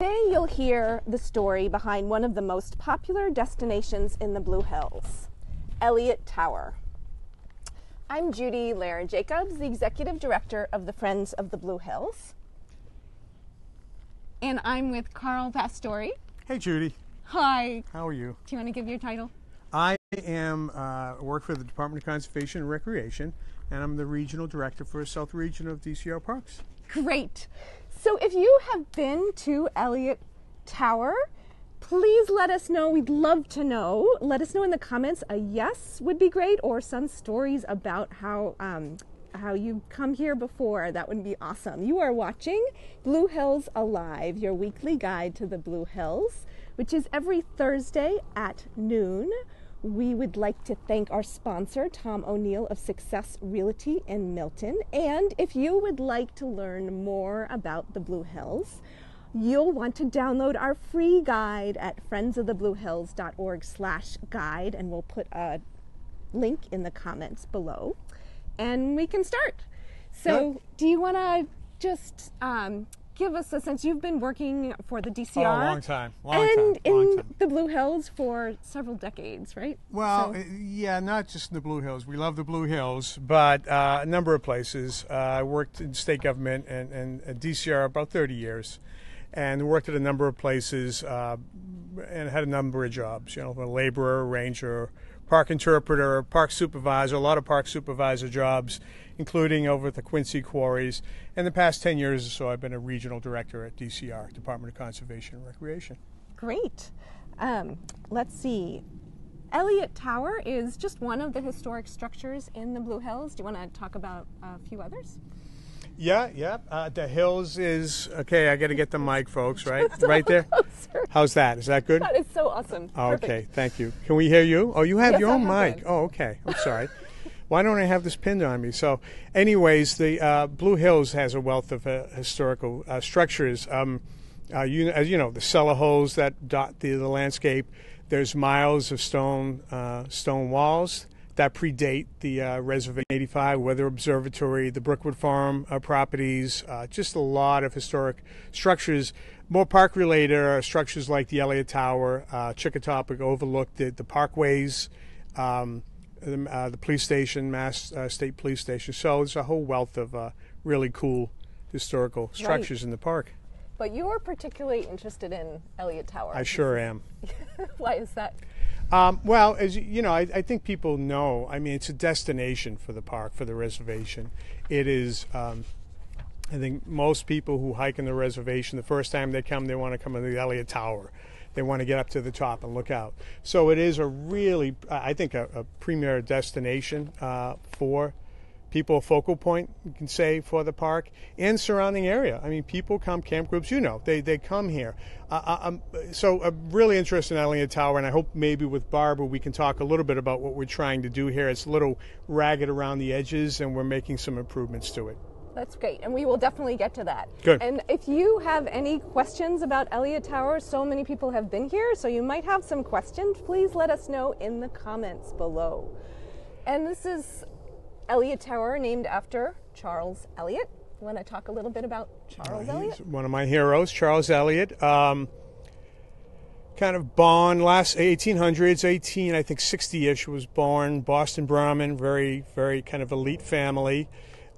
Today you'll hear the story behind one of the most popular destinations in the Blue Hills, Eliot Tower. I'm Judy Laren-Jacobs, the Executive Director of the Friends of the Blue Hills. And I'm with Karl Pastore. Hey Judy. Hi. How are you? Do you want to give your title? I am work for the Department of Conservation and Recreation, and I'm the Regional Director for South Region of DCR Parks. Great. So if you have been to Eliot Tower, please let us know. We'd love to know. Let us know in the comments. A yes would be great, or some stories about how you've come here before. That would be awesome. You are watching Blue Hills Alive, your weekly guide to the Blue Hills, which is every Thursday at noon. We would like to thank our sponsor, Tom O'Neill of Success Realty in Milton. And if you would like to learn more about the Blue Hills, you'll want to download our free guide at friendsofthebluehills.org/guide, and we'll put a link in the comments below, and we can start. So Good. Do you want to just give us a sense? You've been working for the DCR Oh, a long time. in the Blue Hills for several decades, right? Well, yeah, not just in the Blue Hills. We love the Blue Hills, but a number of places. I worked in state government and at DCR about 30 years, and worked at a number of places and had a number of jobs. You know, a laborer, ranger, park interpreter, park supervisor, a lot of park supervisor jobs, including over at the Quincy Quarries. In the past 10 years or so, I've been a regional director at DCR, Department of Conservation and Recreation. Great. Let's see. Eliot Tower is just one of the historic structures in the Blue Hills. Do you want to talk about a few others? Yeah. The Hills is, okay, I got to get the mic, folks, right? Right there? Closer. How's that? Is that good? That is so awesome. Okay, Perfect. thank you. Can we hear you? Oh, you have Yes, your I own have mic. one. Oh, okay. I'm sorry. Why don't I have this pinned on me? So, anyways, the Blue Hills has a wealth of historical structures. As you know, the cellar holes that dot the landscape. There's miles of stone walls that predate the Reservation 85, Weather Observatory, the Brookwood Farm properties, just a lot of historic structures. More park-related are structures like the Eliot Tower, Chickatopic overlooked the parkways, the police station, Mass State Police Station. So there's a whole wealth of really cool historical structures in the park. But you're particularly interested in Eliot Tower. I sure am. Why is that? Well, as you know, I think people know. I mean, it's a destination for the park, for the reservation. It is. I think most people who hike in the reservation, the first time they come, they want to come to the Eliot Tower. They want to get up to the top and look out. So it is a really, I think, a premier destination for people, a focal point, you can say, for the park and surrounding area. I mean, people come, camp groups, you know, they come here. So I'm really interested in Eliot Tower, and I hope maybe with Barbara we can talk a little bit about what we're trying to do here. It's a little ragged around the edges, and we're making some improvements to it. That's great, and we will definitely get to that. Good. And if you have any questions about Eliot Tower, so many people have been here, so you might have some questions. Please let us know in the comments below. And this is Eliot Tower, named after Charles Eliot. You want to talk a little bit about Charles Eliot? He's one of my heroes, Charles Eliot. Kind of born last 1800s, I think 60-ish was born. Boston Brahmin, very, very kind of elite family.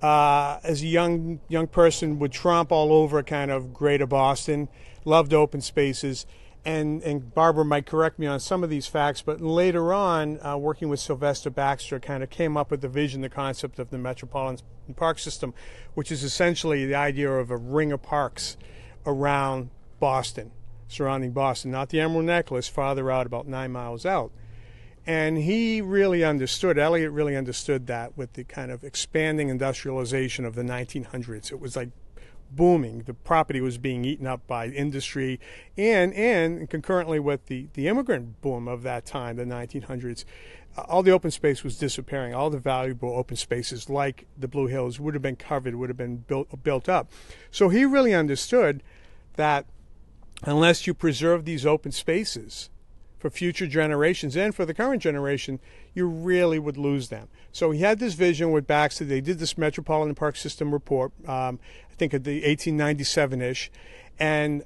As a young person, would tromp all over kind of greater Boston, loved open spaces. And Barbara might correct me on some of these facts, but later on, working with Sylvester Baxter, kind of came up with the vision, the concept of the Metropolitan Park System, which is essentially the idea of a ring of parks around Boston, surrounding Boston, not the Emerald Necklace, farther out, about 9 miles out. And he really understood, Eliot really understood that with the kind of expanding industrialization of the 1900s. It was like booming. The property was being eaten up by industry, and concurrently with the immigrant boom of that time, the 1900s, all the open space was disappearing. All the valuable open spaces like the Blue Hills would have been covered, would have been built up. So he really understood that unless you preserve these open spaces for future generations and for the current generation, you really would lose them. So he had this vision with Baxter. They did this Metropolitan Park System report, I think at the 1897-ish. And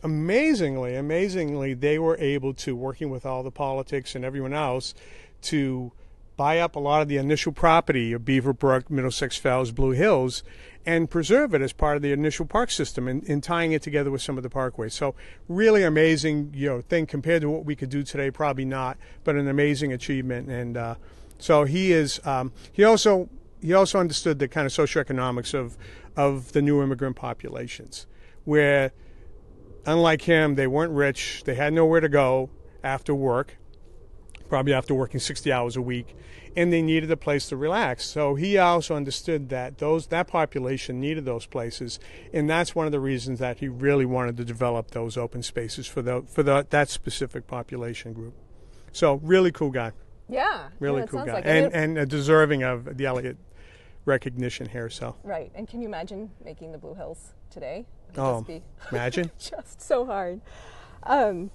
amazingly, they were able to, working with all the politics and everyone else, to buy up a lot of the initial property of Beaverbrook, Middlesex Fells, Blue Hills, and preserve it as part of the initial park system and tying it together with some of the parkways. So really amazing, thing compared to what we could do today, probably not, but an amazing achievement. And so he is. He also understood the kind of socioeconomics of the new immigrant populations, where, unlike him, they weren't rich, they had nowhere to go after work, probably after working 60 hours a week, and they needed a place to relax. So he also understood that that population needed those places, and that's one of the reasons that he really wanted to develop those open spaces for that specific population group. So really cool guy. Yeah. Really yeah, cool guy. like it. And deserving of the Eliot recognition here. So. Right. And can you imagine making the Blue Hills today? Oh, imagine. Just so hard.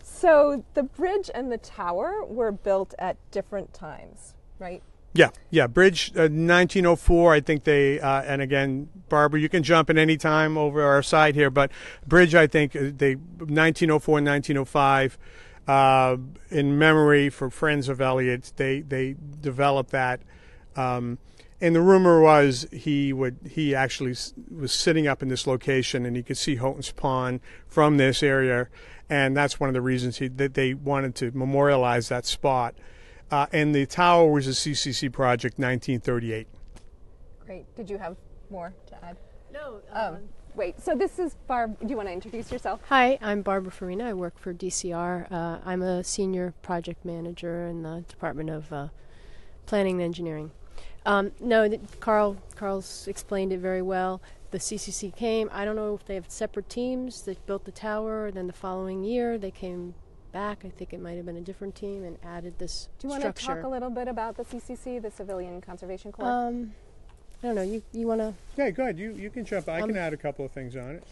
So the bridge and the tower were built at different times, right? Yeah. Bridge, 1904, I think they, and again, Barbara, you can jump in any time over our side here, but bridge, I think, 1904, 1905, in memory for friends of Eliot, they developed that. And the rumor was he actually was sitting up in this location, and he could see Houghton's Pond from this area, and that's one of the reasons that they wanted to memorialize that spot. And the tower was a CCC project, 1938. Great. Did you have more to add? No. Wait. So this is Barb. Do you want to introduce yourself? Hi, I'm Barbara Farina. I work for DCR. I'm a senior project manager in the Department of Planning and Engineering. Karl's explained it very well. The CCC came. I don't know if they have separate teams that built the tower. Then the following year they came back. I think it might have been a different team and added this structure. Do you want to talk a little bit about the CCC, the Civilian Conservation Corps? I don't know. You want to? Yeah, go ahead. You can jump. I can add a couple of things on it.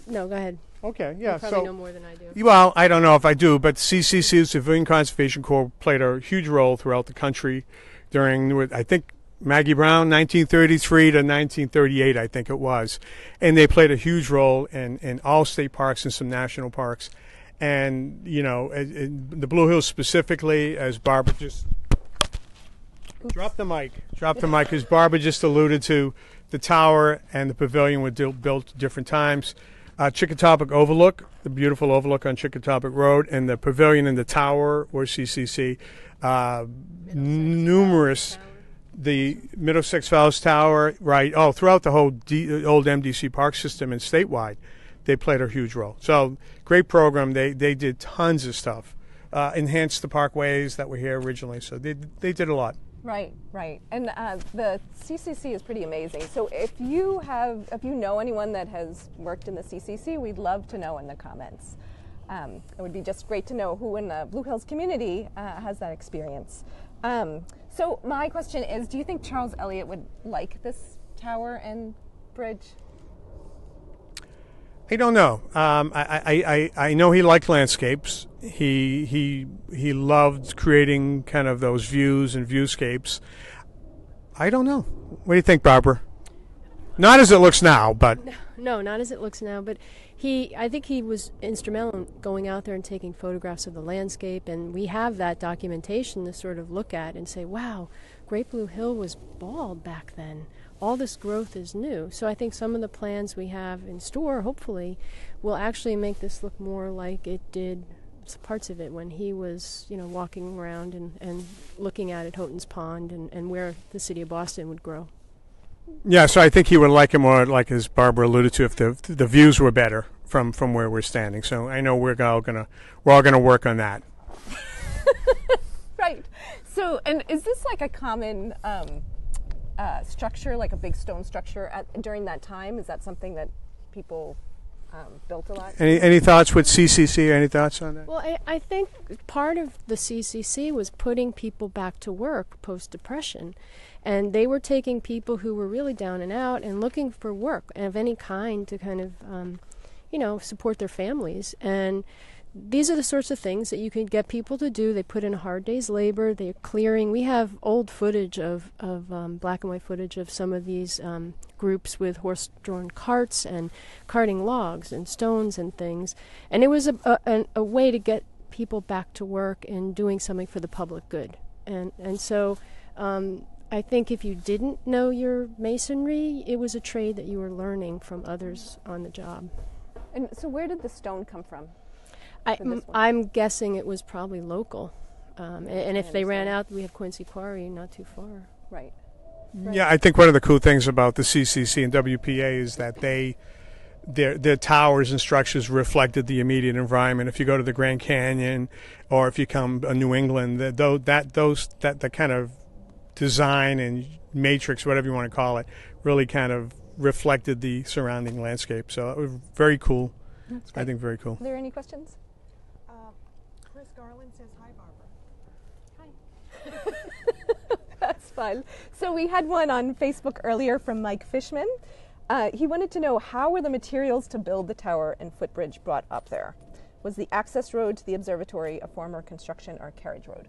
No, go ahead. Okay, yeah. You probably know more than I do. Well, I don't know if I do, but CCC, Civilian Conservation Corps, played a huge role throughout the country during, I think, Maggie Brown, 1933 to 1938, I think it was. And they played a huge role in all state parks and some national parks. And, in the Blue Hills specifically, as Barbara just... Drop the mic, as Barbara just alluded to, the tower and the pavilion were built at different times. Chickatopic Overlook, the beautiful overlook on Chickatopic Road, and the pavilion and the tower were CCC. Numerous... The Middlesex Fells Tower, right? Oh, throughout the whole old MDC park system and statewide, they played a huge role. So great program. They did tons of stuff, enhanced the parkways that were here originally. So they did a lot. Right. And the CCC is pretty amazing. So if you know anyone that has worked in the CCC, we'd love to know in the comments. It would be just great to know who in the Blue Hills community has that experience. So my question is, do you think Charles Eliot would like this tower and bridge? I don't know. I know he liked landscapes. He loved creating kind of those views and viewscapes. I don't know. What do you think, Barbara? Not as it looks now, but... No, not as it looks now, but I think he was instrumental in going out there and taking photographs of the landscape, and we have that documentation to sort of look at and say, wow, Great Blue Hill was bald back then. All this growth is new. So I think some of the plans we have in store, hopefully, will actually make this look more like it did, parts of it, when he was, walking around and looking at Houghton's Pond and where the city of Boston would grow. Yeah, so I think he would like it more, like as Barbara alluded to, if the views were better from where we're standing. So I know we're all gonna work on that. Right. So, and is this like a common structure, like a big stone structure during that time? Is that something that people built a lot? Any thoughts with CCC? Any thoughts on that? Well, I think part of the CCC was putting people back to work post-Depression. And they were taking people who were really down and out and looking for work of any kind to kind of, support their families. And these are the sorts of things that you can get people to do. They put in a hard day's labor. They're clearing. We have old footage of black and white footage of some of these groups with horse-drawn carts and carting logs and stones and things. And it was a way to get people back to work and doing something for the public good. And so I think if you didn't know your masonry, it was a trade that you were learning from others on the job. And so where did the stone come from? I'm guessing it was probably local. And if they ran out, we have Quincy Quarry not too far. Right. Yeah, I think one of the cool things about the CCC and WPA is that their towers and structures reflected the immediate environment. If you go to the Grand Canyon, or if you come to New England, that kind of design and matrix, whatever you want to call it, really kind of reflected the surrounding landscape. So it was very cool. I think very cool. Are there any questions? Chris Garland says, hi, Barbara. Hi. That's fun. So we had one on Facebook earlier from Mike Fishman. He wanted to know, how were the materials to build the tower and footbridge brought up there? Was the access road to the observatory a former construction or carriage road?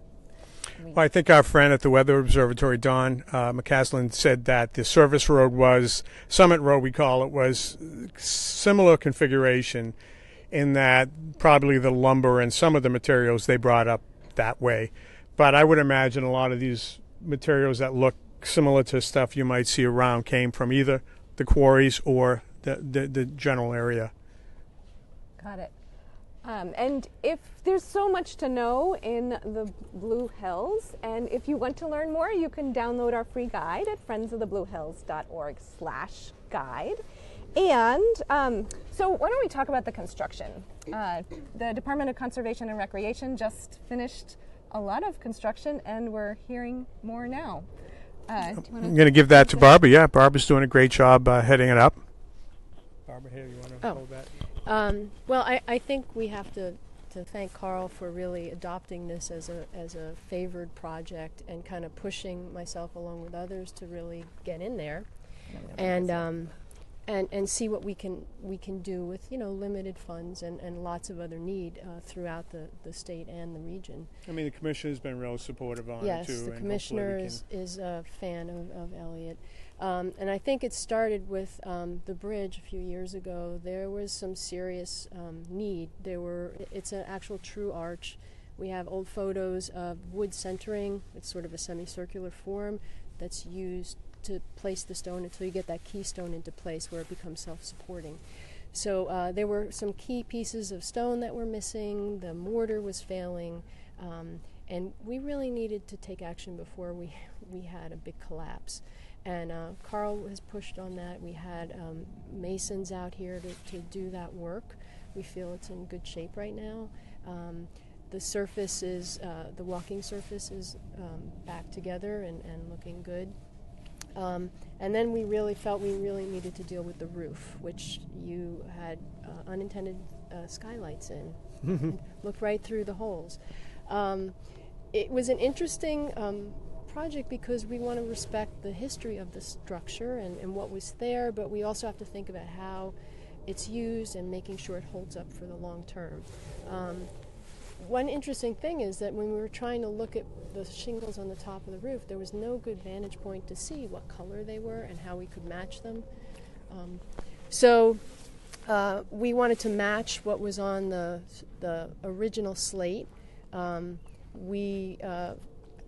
Well, I think our friend at the Weather Observatory, Don McCaslin, said that the service road was, Summit Road we call it, was similar configuration in that probably the lumber and some of the materials they brought up that way. But I would imagine a lot of these materials that look similar to stuff you might see around came from either the quarries or the general area. Got it. And if there's so much to know in the Blue Hills, and if you want to learn more, you can download our free guide at friendsofthebluehills.org/guide. And so why don't we talk about the construction? The Department of Conservation and Recreation just finished a lot of construction, and we're hearing more now. I'm going to give that to Barbara. Yeah, Barbara's doing a great job heading it up. Barbara, here, you want to hold that? Well, I think we have to thank Karl for really adopting this as a favored project and kind of pushing myself along with others to really get in there and see what we can do with limited funds and lots of other need throughout the state and the region. I mean, the commissioner's been real supportive on it too. Yes, the commissioner is a fan of Eliot. And I think it started with the bridge a few years ago. There was some serious need. It's an actual true arch. We have old photos of wood centering. It's sort of a semicircular form that's used to place the stone until you get that keystone into place where it becomes self-supporting. So there were some key pieces of stone that were missing. The mortar was failing. And we really needed to take action before we had a big collapse. And Karl has pushed on that. We had masons out here to do that work. We feel it's in good shape right now. The surface is, the walking surface is back together and looking good. And then we really felt we really needed to deal with the roof, which you had unintended skylights in. Look right through the holes. It was an interesting project because we want to respect the history of the structure and what was there, but we also have to think about how it's used and making sure it holds up for the long term. One interesting thing is that when we were trying to look at the shingles on the top of the roof, there was no good vantage point to see what color they were and how we could match them. So we wanted to match what was on the original slate. We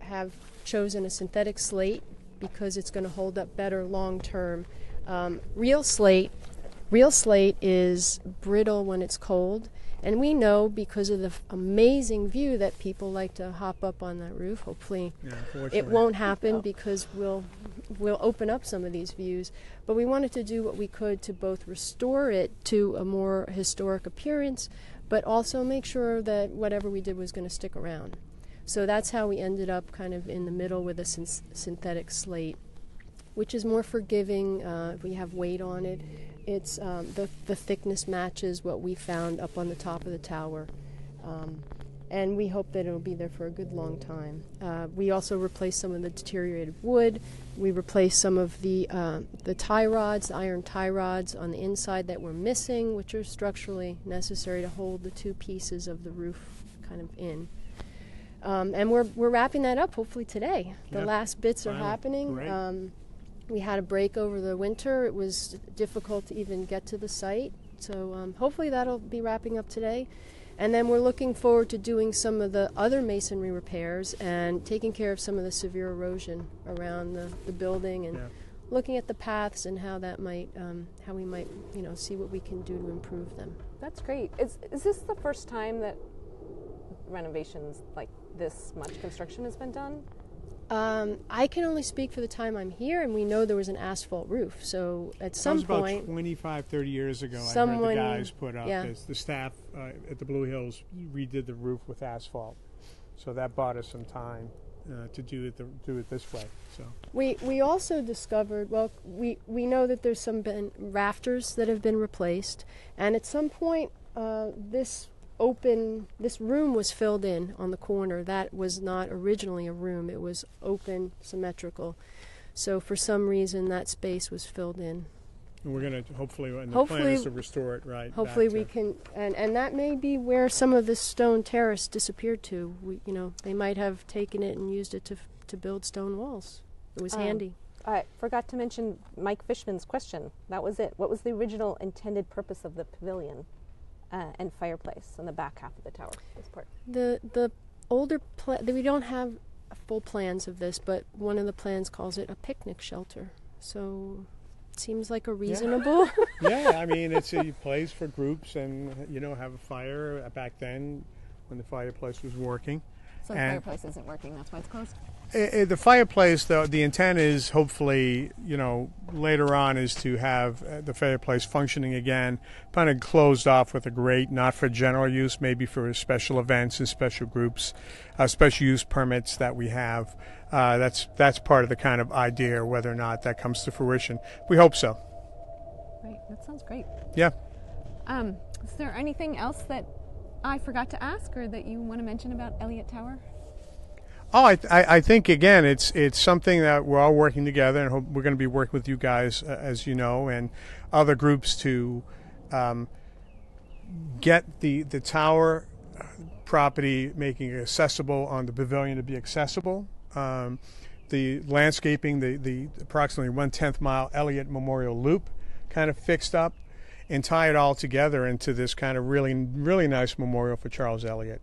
have chosen a synthetic slate because it's going to hold up better long term. Real slate is brittle when it's cold, and we know because of the amazing view that people like to hop up on that roof. Hopefully it won't happen because we'll open up some of these views, but we wanted to do what we could to both restore it to a more historic appearance, but also make sure that whatever we did was going to stick around. So that's how we ended up kind of in the middle with a synthetic slate, which is more forgiving. We have weight on it. It's the thickness matches what we found up on the top of the tower. and we hope that it'll be there for a good long time. We also replaced some of the deteriorated wood. We replaced some of the tie rods, the iron tie rods on the inside that were missing, which are structurally necessary to hold the two pieces of the roof kind of in. And we're wrapping that up hopefully today. The last bits are happening. Great. We had a break over the winter. It was difficult to even get to the site. So hopefully that'll be wrapping up today. And then we're looking forward to doing some of the other masonry repairs and taking care of some of the severe erosion around the building and looking at the paths and how that might, how we might, see what we can do to improve them. That's great. Is this the first time that renovations like this much construction has been done? I can only speak for the time I'm here, and we know there was an asphalt roof. So at some point, about 25, 30 years ago, I someone, heard the guys put up this. The staff at the Blue Hills redid the roof with asphalt. So that bought us some time to do it this way. So we also discovered, well, we know that there's some been rafters that have been replaced, and at some point this room was filled in on the corner. That was not originally a room. It was open, symmetrical. So for some reason that space was filled in. and we're going to hopefully, and the plan is to restore it right. Hopefully we can, and that may be where some of this stone terrace disappeared to. They might have taken it and used it to build stone walls. It was handy. I forgot to mention Mike Fishman's question. That was it. What was the original intended purpose of the pavilion and fireplace on the back half of the tower? This part. The older we don't have full plans of this, but one of the plans calls it a picnic shelter. So it seems like a reasonable. Yeah, I mean it's a place for groups and have a fire. Back then, when the fireplace was working. So the fireplace isn't working. That's why it's closed. The fireplace, though, the intent is hopefully, later on is to have the fireplace functioning again, kind of closed off with a grate, not for general use, maybe for special events and special groups, special use permits that we have. That's part of the kind of idea, whether or not that comes to fruition. We hope so. Right, that sounds great. Yeah. Is there anything else that I forgot to ask or that you want to mention about Eliot Tower? Oh, I think, again, it's something that we're all working together, and we're going to be working with you guys, as you know, and other groups to get the tower property, making it accessible, on the pavilion to be accessible. The landscaping, the approximately 1/10 mile Eliot Memorial Loop kind of fixed up, and tie it all together into this kind of really, really nice memorial for Charles Eliot.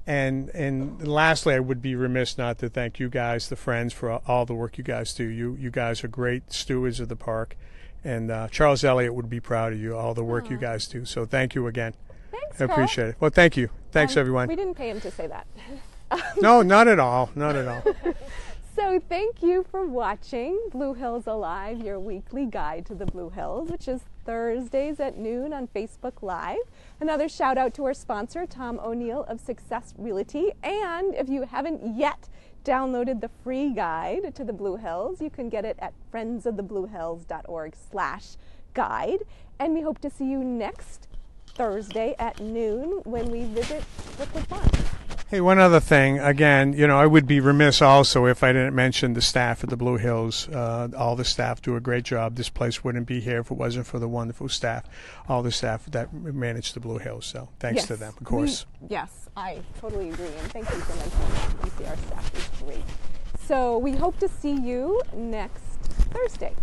And lastly, I would be remiss not to thank you guys, the Friends, for all the work you guys do. You guys are great stewards of the park, and Charles Eliot would be proud of you, all the work you guys do. So thank you again. Thanks, I appreciate it. Well, thank you. Thanks, everyone. We didn't pay him to say that. No, not at all. Not at all. So thank you for watching Blue Hills Alive, your weekly guide to the Blue Hills, which is Thursdays at noon on Facebook Live. Another shout out to our sponsor, Tom O'Neill of Success Realty. And if you haven't yet downloaded the free guide to the Blue Hills, you can get it at friendsofthebluehills.org/guide. And we hope to see you next Thursday at noon when we visit Liquid Farm. Hey, one other thing. Again, I would be remiss also if I didn't mention the staff at the Blue Hills. All the staff do a great job. This place wouldn't be here if it wasn't for the wonderful staff, all the staff that manage the Blue Hills. So thanks to them, of course. Yes, I totally agree. And thank you for mentioning that. BCR staff is great. So we hope to see you next Thursday.